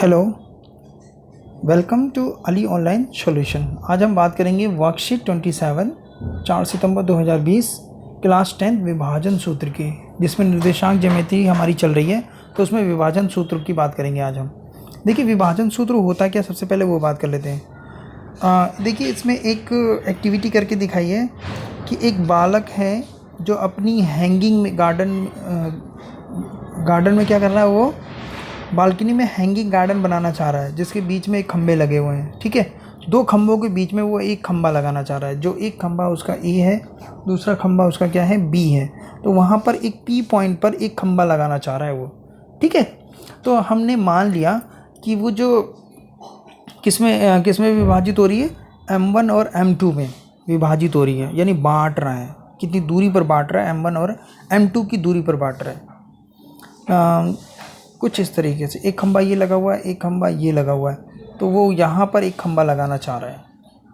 Hello, welcome to Ali online solution. आज हम बात करेंगे वर्कशीट 27 4 सितंबर 2020 क्लास 10 विभाजन सूत्र की, जिसमें निर्देशांक ज्यामिति हमारी चल रही है। तो उसमें विभाजन सूत्र की बात करेंगे आज हम। देखिए विभाजन सूत्र होता क्या, सबसे पहले वो बात कर लेते हैं। देखिए इसमें एक एक्टिविटी करके दिखाई है कि एक बालक है जो अपनी हैंगिंग में गार्डन में क्या कर रहा है, वो बालकनी में हैंगिंग गार्डन बनाना चाह रहा है, जिसके बीच में एक खंबे लगे हुए हैं। ठीक है, दो खंभों के बीच में वो एक खंबा लगाना चाह रहा है। जो एक खंबा उसका ए है, दूसरा खंबा उसका क्या है, बी है। तो वहाँ पर एक पी पॉइंट पर एक खंबा लगाना चाह रहा है वो। ठीक है, तो हमने मान लिया कि वो जो किसमें विभाजित हो रही है, M1 और M2 में विभाजित हो रही है, यानी बांट रहा है। कितनी दूरी पर बांट रहा है, M1 और M2 की दूरी पर बांट रहा है। कुछ इस तरीके से एक खंबा ये लगा हुआ है, एक खंबा ये लगा हुआ है, तो वो यहाँ पर एक खंबा लगाना चाह रहा है।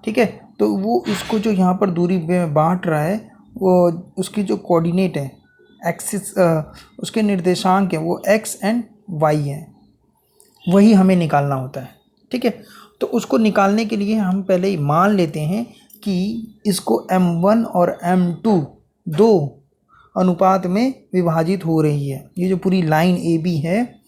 ठीक है, तो वो इसको जो यहाँ पर दूरी में बांट रहा है, वो उसकी जो कोऑर्डिनेट है, एक्सिस, उसके निर्देशांक है, वो x एंड y है, वही हमें निकालना होता है। ठीक है, तो उसको निकालने के लिए हम पहले ही मान लेते हैं कि इसको M1 और M2 दो अनुपात में विभाजित हो रही है। ये जो पूरी लाइन AB है,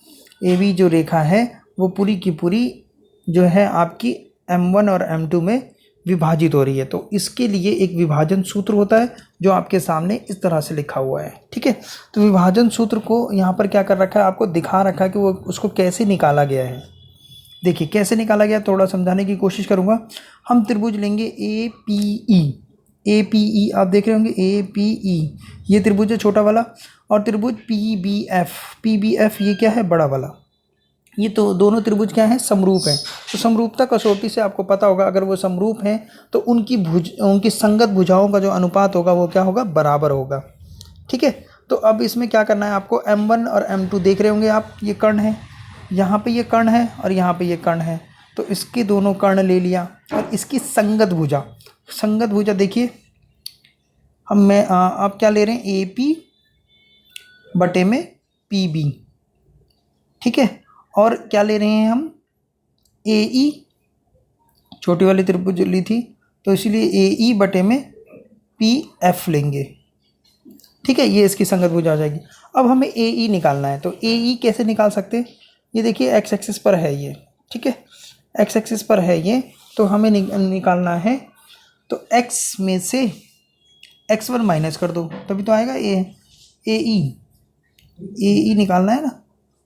AB जो रेखा है, वो पूरी की पूरी जो है आपकी M1 और M2 में विभाजित हो रही है। तो इसके लिए एक विभाजन सूत्र होता है जो आपके सामने इस तरह से लिखा हुआ है। ठीक है, तो विभाजन सूत्र को यहाँ पर क्या कर रखा है, आपको दिखा रखा है कि वो उसको कैसे निकाला गया है। देखिए कैसे निकाला गया, थोड़ा समझाने की कोशिश करूँगा। हम त्रिभुज लेंगे APE, आप देख रहे होंगे APE, ये त्रिभुज है छोटा वाला, और त्रिभुज PBF ये क्या है, बड़ा वाला। ये तो दोनों त्रिभुज क्या हैं, समरूप हैं। तो समरूपता कसौटी से आपको पता होगा, अगर वो समरूप हैं तो उनकी संगत भुजाओं का जो अनुपात होगा वो क्या होगा, बराबर होगा। ठीक है, तो अब इसमें क्या करना है आपको, M1 और M2 देख रहे होंगे आप, ये कर्ण है, यहाँ पे ये कर्ण है और यहाँ पे ये कर्ण है। तो इसके दोनों कर्ण ले लिया और इसकी संगत भुजा देखिए, आप क्या ले रहे हैं, AP बटे में PB। ठीक है, और क्या ले रहे हैं हम, AE, छोटी वाली त्रिभुज ली थी तो इसीलिए AE बटे में PF लेंगे। ठीक है, ये इसकी संगत भुजा आ जाएगी। अब हमें AE निकालना है, तो AE कैसे निकाल सकते हैं, ये देखिए x एक्सिस पर है ये। ठीक है, x एक्सिस पर है ये, तो हमें निकालना है, तो x में से x1 माइनस कर दो, तभी तो आएगा AE निकालना है ना।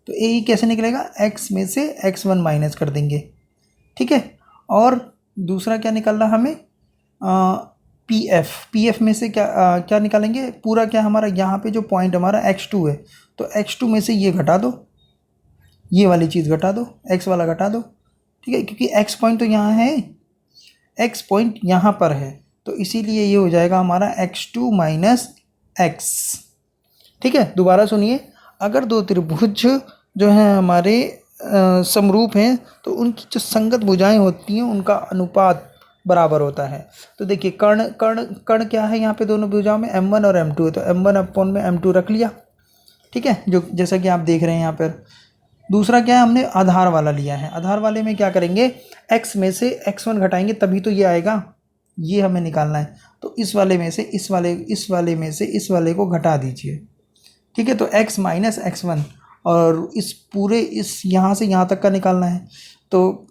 तो AE कैसे निकलेगा, x में से x1 माइनस कर देंगे। ठीक है, और दूसरा क्या निकालना हमें, PF में से क्या निकालेंगे, पूरा क्या हमारा यहाँ पे जो पॉइंट हमारा x2 है, तो x2 में से ये घटा दो, ये वाली चीज़ घटा दो, x वाला घटा दो। ठीक है, क्योंकि x पॉइंट तो यहाँ है, x पॉइंट यहाँ पर है, तो इसीलिए ये हो जाएगा हमारा x2 माइनस x। ठीक है, दोबारा सुनिए, अगर दो त्रिभुज जो हैं हमारे समरूप हैं तो उनकी जो संगत भुजाएं होती हैं उनका अनुपात बराबर होता है। तो देखिए कर्ण क्या है यहाँ पे, दोनों भुजाओं में M1 और M2 है, तो M1 अपॉन में M2 रख लिया। ठीक है, जो जैसा कि आप देख रहे हैं यहाँ पर। दूसरा क्या है, हमने आधार वाला लिया है। आधार वाले में क्या करेंगे, x में से x1 घटाएंगे तभी तो ये आएगा, ये हमें निकालना है। तो इस वाले में से इस वाले में से इस वाले को घटा दीजिए। ठीक है, तो x माइनस x1, और इस पूरे इस यहाँ से यहाँ तक का निकालना है। तो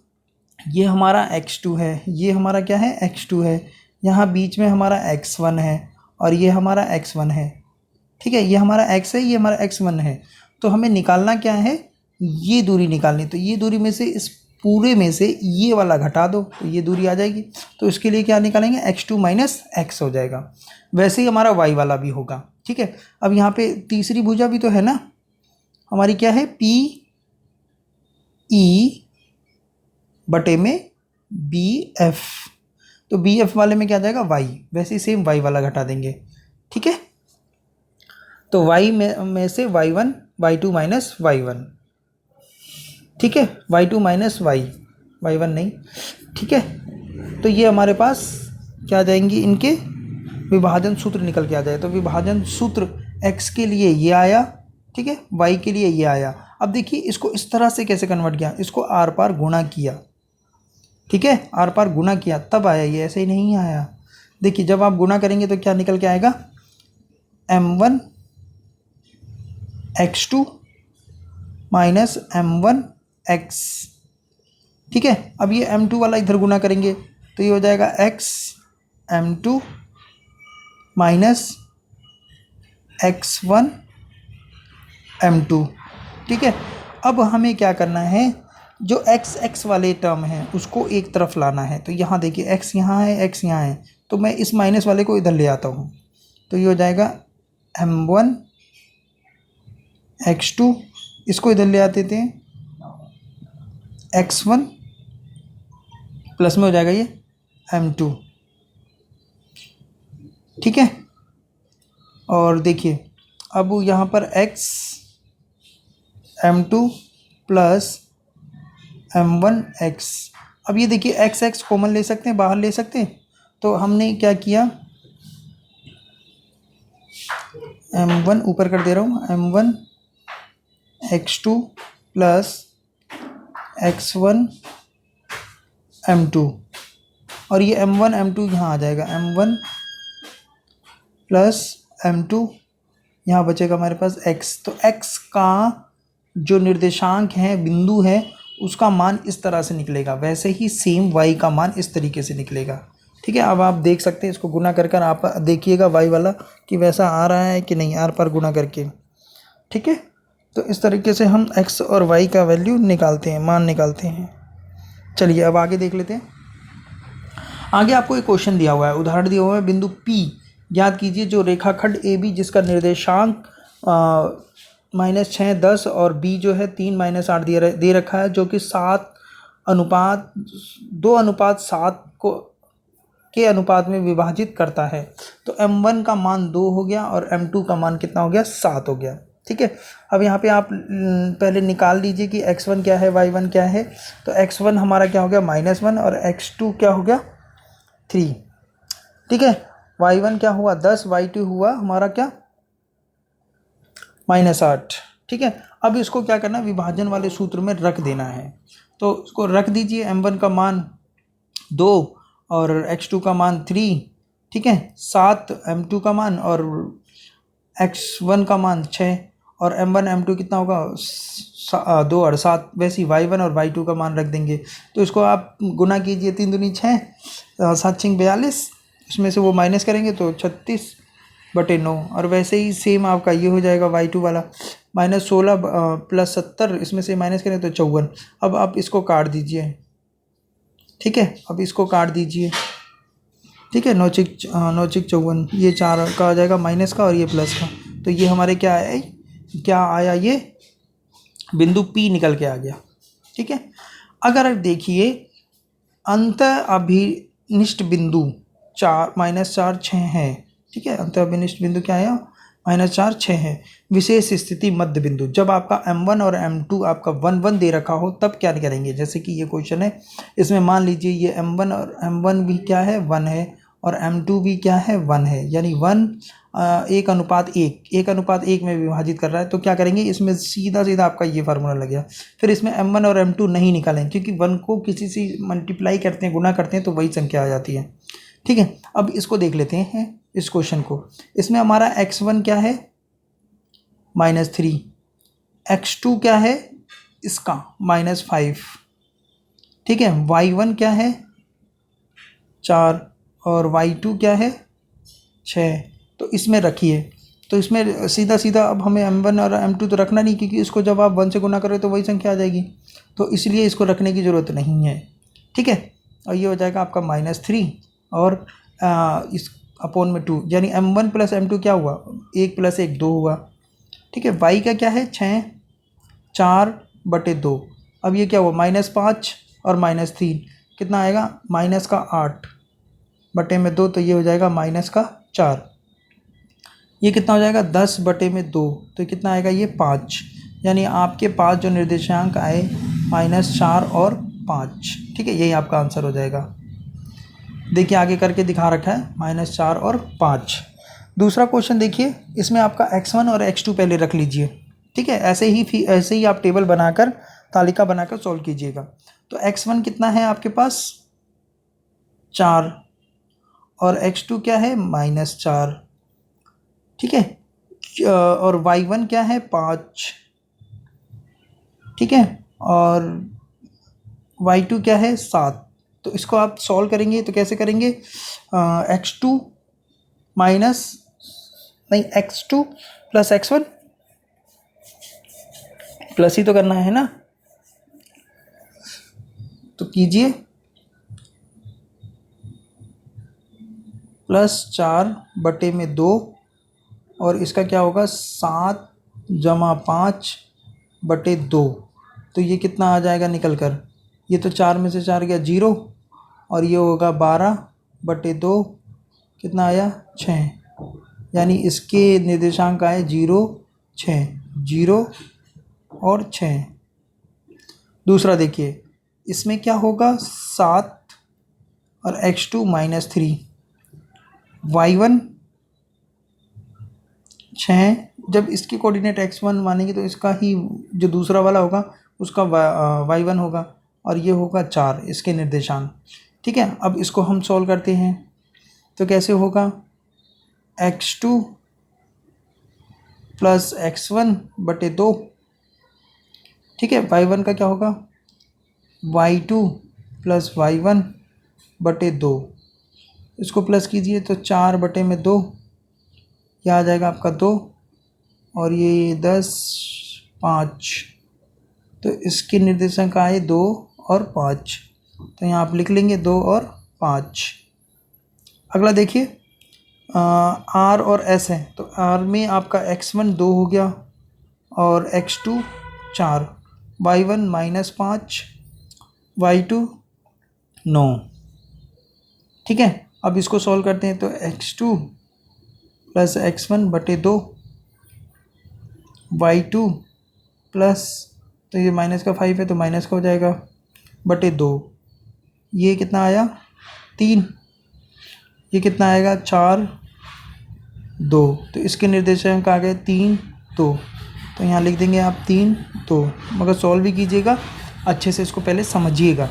ये हमारा x2 है, ये हमारा क्या है, x2 है, यहाँ बीच में हमारा x1 है और ये हमारा x1 है। ठीक है, ये हमारा x है, ये हमारा x1 है। तो हमें निकालना क्या है, ये दूरी निकालनी। तो ये दूरी में से इस पूरे में से ये वाला घटा दो, तो ये दूरी आ जाएगी। तो इसके लिए क्या निकालेंगे, x2 माइनस x हो जाएगा। वैसे ही हमारा y वाला भी होगा। ठीक है, अब यहाँ पे तीसरी भुजा भी तो है ना हमारी, क्या है, PE बटे में BF। तो BF वाले में क्या जाएगा, y, वैसे ही सेम y वाला घटा देंगे। ठीक है, तो y में से y1 y2 माइनस y1। ठीक है, y2 माइनस y1 नहीं। ठीक है, तो ये हमारे पास क्या आ जाएंगी, इनके विभाजन सूत्र निकल के आ जाए। तो विभाजन सूत्र x के लिए ये आया, ठीक है, y के लिए ये आया। अब देखिए इसको इस तरह से कैसे कन्वर्ट किया, इसको आर पार गुणा किया, ठीक है, आर पार गुणा किया तब आया ये, ऐसे ही नहीं आया। देखिए जब आप गुणा करेंगे तो क्या निकल के आएगा, m1 x2 minus m1 x, ठीक है। अब ये m2 वाला इधर गुणा करेंगे तो ये हो जाएगा x m2 minus x1 m2, ठीक है। अब हमें क्या करना है, जो x x वाले टर्म हैं उसको एक तरफ लाना है। तो यहाँ देखिए x यहाँ है, x यहाँ है, तो मैं इस माइनस वाले को इधर ले आता हूँ, तो ये हो जाएगा m1 x2, इसको इधर ले आते थे x1 प्लस में हो जाएगा ये m2, ठीक है। और देखिए अब यहाँ पर x m2 plus m1 x, अब ये देखिए x x कॉमन ले सकते हैं, बाहर ले सकते हैं, तो हमने क्या किया, m1 ऊपर कर दे रहा हूँ, m1 x2 plus x1 m2, और ये m1 m2 यहाँ आ जाएगा, m1 प्लस m2, यहाँ बचेगा हमारे पास x। तो x का जो निर्देशांक है, बिंदु है, उसका मान इस तरह से निकलेगा, वैसे ही सेम y का मान इस तरीके से निकलेगा, ठीक है। अब आप देख सकते हैं, इसको गुना कर कर आप देखिएगा y वाला कि वैसा आ रहा है कि नहीं, आर पार गुना करके, ठीक है। तो इस तरीके से हम x और y का वैल्यू निकालते हैं, मान निकालते हैं। चलिए अब आगे देख लेते हैं। आगे आपको एक क्वेश्चन दिया हुआ है, उदाहरण दिया हुआ है, बिंदु P ज्ञात कीजिए जो रेखाखंड AB जिसका निर्देशांक -6 10 और B जो है 3 -8 दे रखा है, जो कि 2:7 को के अनुपात में विभाजित करता है। तो m1 का मान 2 हो गया और m2 का मान कितना हो गया, 7 हो गया, ठीक है। अब यहाँ पे आप पहले निकाल लीजिए कि x1 क्या है, y1 क्या है। तो x1 हमारा क्या हो गया, -1, और x2 क्या हो गया, 3, ठीक है। y1 क्या हुआ 10, y2 हुआ हमारा क्या, -8, ठीक है। अब इसको क्या करना है, विभाजन वाले सूत्र में रख देना है। तो इसको रख दीजिए, m1 का मान 2 और x2 का मान 3, ठीक है, 7 m2 का मान और x1 का मान 6, और m1 m2 कितना होगा, 2 और 7, वैसे ही y1 और y2 का मान रख देंगे। तो इसको आप गुना कीजिए, 3 दूनी 6, 7 6 42, उसमें से वो माइनस करेंगे तो 36/9, और वैसे ही सेम आपका ये हो जाएगा y2 वाला, -16 प्लस 70, इसमें से माइनस करें तो 54। अब आप इसको काट दीजिए, ठीक है, अब इसको काट दीजिए, ठीक है, 9 6 54, ये 4 का आ जाएगा माइनस का और ये प्लस का, तो ये हमारे क्या आया, ये बिंदु P निकल के आ गया, ठीक है। अगर देखिए अंत अभिनिष्ट बिंदु 4 -4 6 है, ठीक है, अंत अभिनिष्ट बिंदु क्या है, -4 6 है। विशेष स्थिति मध्य बिंदु, जब आपका m1 और m2 आपका 1 1 दे रखा हो तब क्या करेंगे, जैसे कि ये क्वेश्चन है, इसमें मान लीजिए ये m1 और m1 भी क्या है, 1 है, और m2 भी क्या है, 1 है, यानी 1:1 में विभाजित कर रहा है। तो क्या करेंगे, इसमें सीधा सीधा आपका ये फार्मूला लग गया। फिर इसमें m1 और m2 नहीं निकालें, क्योंकि 1 को किसी से मल्टीप्लाई करते हैं, गुना करते हैं, तो वही संख्या आ जाती है, ठीक है। अब इसको देख लेते हैं, इस क्वेश्चन को। इसमें हमारा x1 क्या है, -3, x2 क्या है इसका, -5, ठीक है, y1 क्या है 4 और y2 क्या है 6। तो इसमें रखिए, तो इसमें सीधा सीधा अब हमें m1 और m2 तो रखना नहीं, क्योंकि इसको जब आप 1 से गुना करें तो वही संख्या आ जाएगी, तो इसलिए इसको रखने की ज़रूरत नहीं है, ठीक है। और ये हो जाएगा आपका -3 और इस अपॉन में 2, यानी m1 प्लस m2 क्या हुआ, 1 + 1 2 हुआ, ठीक है। y का क्या है 6 4/2, अब ये क्या हुआ, -5 और -3 कितना आएगा, -8/2, तो ये हो जाएगा -4। ये कितना हो जाएगा 10/2, तो कितना आएगा ये 5, यानी आपके पास जो निर्देशांक आए -4 और 5, ठीक है, यही आपका आंसर हो जाएगा। देखिए आगे करके दिखा रखा है -4 और 5। दूसरा क्वेश्चन देखिए, इसमें आपका x1 और x2 पहले रख लीजिए, ठीक है, ऐसे ही आप टेबल बनाकर, तालिका बनाकर सॉल्व कीजिएगा। तो x1 कितना है आपके पास 4 और x2 क्या है -4, ठीक है, और y1 क्या है 5, ठीक है, और y2 क्या है 7। तो इसको आप सॉल्व करेंगे तो कैसे करेंगे, x2 माइनस नहीं x2 प्लस x1 प्लस ही तो करना है ना, तो कीजिए, +4/2 और इसका क्या होगा 7 जमा 5/2, तो ये कितना आ जाएगा निकल कर, ये तो 4 में से 4 गया 0 और ये होगा 12/2, कितना आया 6, यानी इसके निर्देशांक आए 0 6 0 और 6। दूसरा देखिए, इसमें क्या होगा 7 और x2 -3, y1 6, जब इसकी कोऑर्डिनेट x1 मानेंगे तो इसका ही जो दूसरा वाला होगा उसका y1 होगा और ये होगा 4 इसके निर्देशांक, ठीक है। अब इसको हम सॉल्व करते हैं तो कैसे होगा, x2 प्लस x1/2, ठीक है, y1 का क्या होगा y2 प्लस y1/2, इसको प्लस कीजिए तो 4/2, यह आ जाएगा आपका 2 और ये 10 5, तो इसके निर्देशांक आए 2 और 5, तो यहाँ आप लिख लेंगे 2 और 5। अगला देखिए, R और S है, तो R में आपका x1 2 हो गया और x2 4, y1 -5, y2 9, ठीक है। अब इसको सॉल्व करते हैं तो x2 plus x1/2, y2 plus, तो ये माइनस का 5 है तो माइनस का हो जाएगा /2, ये कितना आया 3, ये कितना आएगा 4 2, तो इसके निर्देशांक आ गए 3 2, तो यहाँ लिख देंगे आप 3 2, मगर सॉल्व भी कीजिएगा अच्छे से, इसको पहले समझिएगा।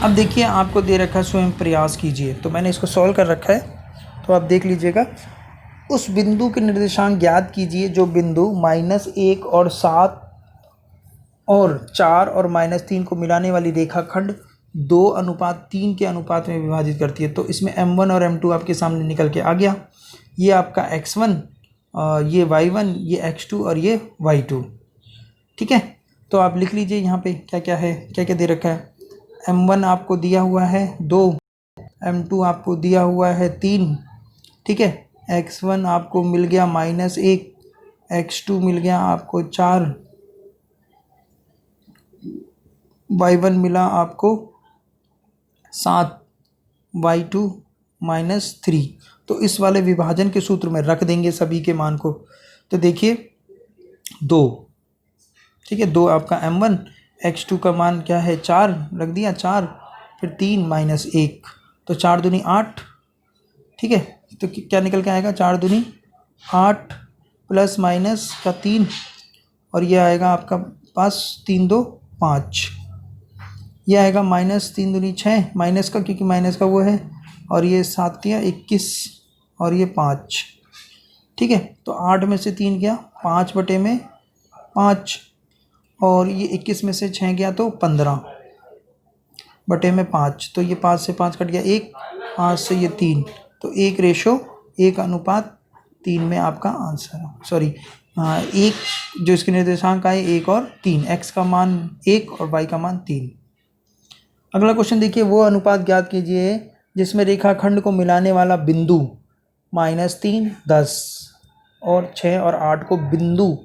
अब देखिए आपको दे रखा है स्वयं प्रयास कीजिए, तो मैंने इसको सॉल्व कर रखा है, तो आप देख लीजिएगा। उस बिंदु के निर्देशांक ज्ञात कीजिए जो बिंदु -1 और 7 और 4 और -3 को मिलाने वाली रेखाखंड 2:3 के अनुपात में विभाजित करती है। तो इसमें m1 और m2 आपके सामने निकल के आ गया, ये आपका x1, ये y1, ये x2 और ये y2, ठीक है। तो आप लिख लीजिए यहाँ पे क्या क्या है, क्या क्या दे रखा है। m1 आपको दिया हुआ है 2, m2 आपको दिया हुआ है 3, ठीक है, x1 आपको मिल गया -1, x2 मिल गया आपको 4, y1 मिला आपको 7, y2 -3। तो इस वाले विभाजन के सूत्र में रख देंगे सभी के मान को। तो देखिए 2, ठीक है, 2 आपका m1, x2 का मान क्या है 4, रख दिया 4, फिर 3 -1, तो 4 दूनी 8, ठीक है। तो क्या निकल के आएगा 4 दूनी 8 प्लस माइनस का 3, और ये आएगा आपका पास 3 2 5, ये आएगा -3 दूनी 6, माइनस का क्योंकि माइनस का वो है, और ये 7 या 21 और ये 5, ठीक है। तो 8 में से 3 गया 5/5, और ये 21 में से 6 गया तो 15/5, तो ये 5 से 5 कट गया 1, 5 से ये 3, तो 1:1:3 में आपका आंसर, सॉरी 1 जो इसके निर्देशांक आए 1 और 3, x का मान 1 और y का मान 3। अगला क्वेश्चन देखिए, वो अनुपात ज्ञात कीजिए जिसमें रेखाखंड को मिलाने वाला बिंदु -3 10 और 6 और 8 को बिंदु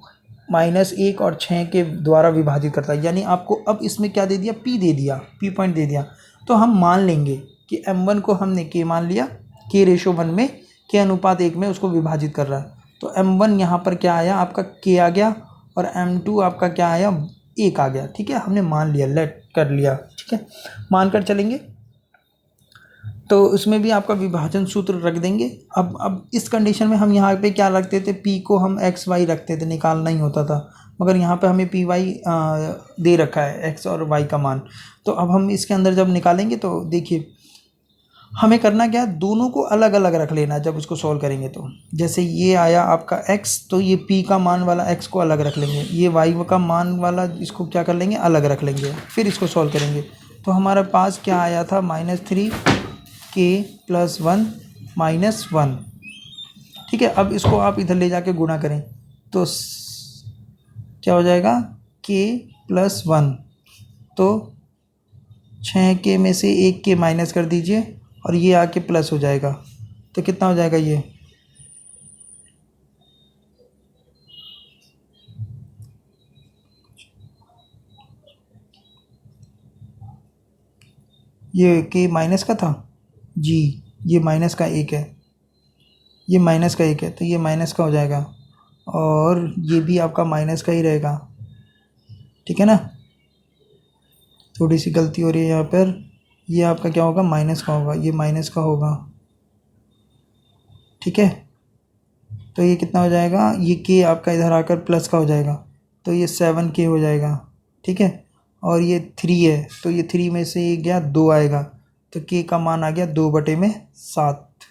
-1 और 6 के द्वारा विभाजित करता है। यानी आपको अब इसमें क्या दे दिया, p दे दिया, p पॉइंट दे दिया। तो हम मान लेंगे कि m1 को हमने k मान लिया, k/1 में, k अनुपात 1 में उसको विभाजित कर रहा है। तो m1 यहाँ पर क्या आया आपका k आ गया, और m2 आपका क्या आया 1 आ गया, ठीक है, हमने मान लिया, लेट कर लिया, ठीक है, मान कर चलेंगे। तो उसमें भी आपका विभाजन सूत्र रख देंगे। अब इस कंडीशन में हम यहाँ पे क्या रखते थे, p को हम एक्स वाई रखते थे, निकालना ही होता था, मगर यहाँ पे हमें पी वाई दे रखा है x और y का मान। तो अब हम इसके अंदर जब निकालेंगे तो देखिए हमें करना क्या है, दोनों को अलग अलग रख लेना जब उसको सॉल्व करेंगे। तो जैसे ये आया आपका x, तो ये p का मान वाला x को अलग रख लेंगे, ये y का मान वाला इसको क्या कर लेंगे, अलग रख लेंगे, फिर इसको सॉल्व करेंगे। तो हमारे पास क्या आया था, -3k+1 -1। ठीक है, अब इसको आप इधर ले जाके गुणा करें तो क्या हो जाएगा, k+1। तो 6k में से 1k माइनस कर दीजिए और ये आके प्लस हो जाएगा, तो कितना हो जाएगा, ये k माइनस का था जी, ये माइनस का 1 है, ये माइनस का 1 है, तो ये माइनस का हो जाएगा और ये भी आपका माइनस का ही रहेगा। ठीक है ना, थोड़ी सी गलती हो रही है यहाँ पर, ये आपका क्या होगा, माइनस का होगा, ये माइनस का होगा। ठीक है, तो ये कितना हो जाएगा, ये k आपका इधर आकर प्लस का हो जाएगा, तो ये 7k हो जाएगा। ठीक है, और ये 3 है, तो ये 3 में से ये गया 2 आएगा, तो k का मान आ गया 2/7।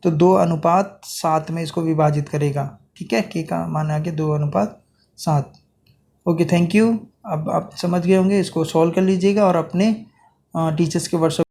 तो 2:7 में इसको विभाजित करेगा। ठीक है, k का मान आ गया 2:7। Okay, thank you. अब आप समझ गए होंगे, इसको सॉल्व कर लीजिएगा और अपने टीचर्स के व्हाट्सएप